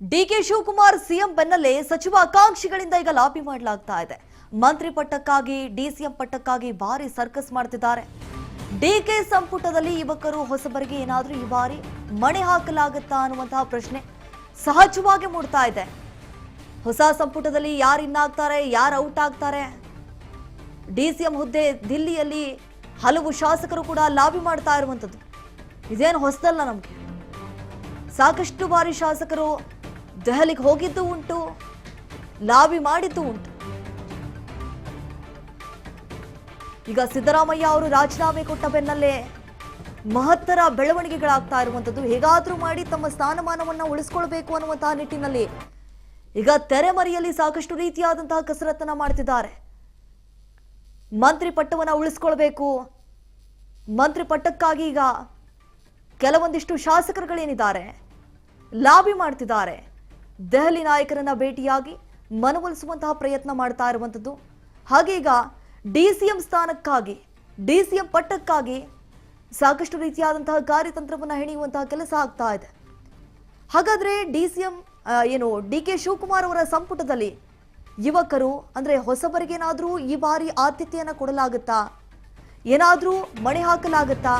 DK Shivakumar CM ಬೆನ್ನಲ್ಲೇ ಸಚಿವ ಆಕಾಂಕ್ಷಿಗಳಿಂದ ಈಗ ಲಾಬಿ ಮಾಡಲಾಗ್ತಾ ಇದೆ. ಮಂತ್ರಿ ಪಟ್ಟಕ್ಕಾಗಿ ಡಿಸಿಎಂ ಪಟ್ಟಕ್ಕಾಗಿ ಭಾರಿ ಸರ್ಕಸ್ ಮಾಡ್ತಿದ್ದಾರೆ. ಡಿಕೆ ಸಂಪುಟದಲ್ಲಿ ಯುವಕರು ಹೊಸಬರಿಗೆ ಏನಾದರೂ ಈ ಬಾರಿ ಮಣೆ ಹಾಕಲಾಗುತ್ತಾ ಅನ್ನುವಂತಹ ಪ್ರಶ್ನೆ ಸಹಜವಾಗಿ ಮೂಡ್ತಾ ಇದೆ. ಹೊಸ ಸಂಪುಟದಲ್ಲಿ ಯಾರು ಇನ್ನಾಗ್ತಾರೆ, ಯಾರು ಔಟ್ ಆಗ್ತಾರೆ? ಡಿಸಿಎಂ ಹುದ್ದೆ ದಿಲ್ಲಿಯಲ್ಲಿ ಹಲವು ಶಾಸಕರು ಕೂಡ ಲಾಬಿ ಮಾಡ್ತಾ ಇರುವಂತದ್ದು ಇದೇನು ಹೊಸದಲ್ಲ. ನಮಗೆ ಸಾಕಷ್ಟು ಬಾರಿ ಶಾಸಕರು ದೆಹಲಿಗೆ ಹೋಗಿದ್ದು ಉಂಟು, ಲಾಬಿ ಮಾಡಿದ್ದು ಉಂಟು. ಈಗ ಸಿದ್ದರಾಮಯ್ಯ ಅವರು ರಾಜೀನಾಮೆ ಕೊಟ್ಟ ಬೆನ್ನಲ್ಲೇ ಮಹತ್ತರ ಬೆಳವಣಿಗೆಗಳಾಗ್ತಾ ಇರುವಂತದ್ದು. ಹೇಗಾದ್ರೂ ಮಾಡಿ ತಮ್ಮ ಸ್ಥಾನಮಾನವನ್ನ ಉಳಿಸಿಕೊಳ್ಬೇಕು ಅನ್ನುವಂತಹ ನಿಟ್ಟಿನಲ್ಲಿ ಈಗ ತೆರೆಮರೆಯಲ್ಲಿ ಸಾಕಷ್ಟು ರೀತಿಯಾದಂತಹ ಕಸರತ್ತನ್ನ ಮಾಡ್ತಿದ್ದಾರೆ. ಮಂತ್ರಿ ಪಟ್ಟವನ್ನ ಉಳಿಸ್ಕೊಳ್ಬೇಕು, ಮಂತ್ರಿ ಪಟ್ಟಕ್ಕಾಗಿ ಈಗ ಕೆಲವೊಂದಿಷ್ಟು ಶಾಸಕರುಗಳೇನಿದ್ದಾರೆ ಲಾಬಿ ಮಾಡ್ತಿದ್ದಾರೆ. ದೆಹಲಿ ನಾಯಕರನ್ನ ಭೇಟಿಯಾಗಿ ಮನವೊಲಿಸುವಂತಹ ಪ್ರಯತ್ನ ಮಾಡ್ತಾ ಇರುವಂತದ್ದು. ಹಾಗೆ ಈಗ ಡಿಸಿಎಂ ಸ್ಥಾನಕ್ಕಾಗಿ, ಡಿಸಿಎಂ ಪಟ್ಟಕ್ಕಾಗಿ ಸಾಕಷ್ಟು ರೀತಿಯಾದಂತಹ ಕಾರ್ಯತಂತ್ರವನ್ನು ಹೆಣೆಯುವಂತಹ ಕೆಲಸ ಆಗ್ತಾ ಇದೆ. ಹಾಗಾದ್ರೆ ಡಿಸಿಎಂ ಡಿಕೆ ಶಿವಕುಮಾರ್ ಅವರ ಸಂಪುಟದಲ್ಲಿ ಯುವಕರು ಅಂದ್ರೆ ಹೊಸಬರಿಗೇನಾದ್ರೂ ಈ ಬಾರಿ ಆದ್ಯತೆಯನ್ನ ಕೊಡಲಾಗುತ್ತಾ, ಏನಾದ್ರೂ ಮಣೆ ಹಾಕಲಾಗುತ್ತಾ?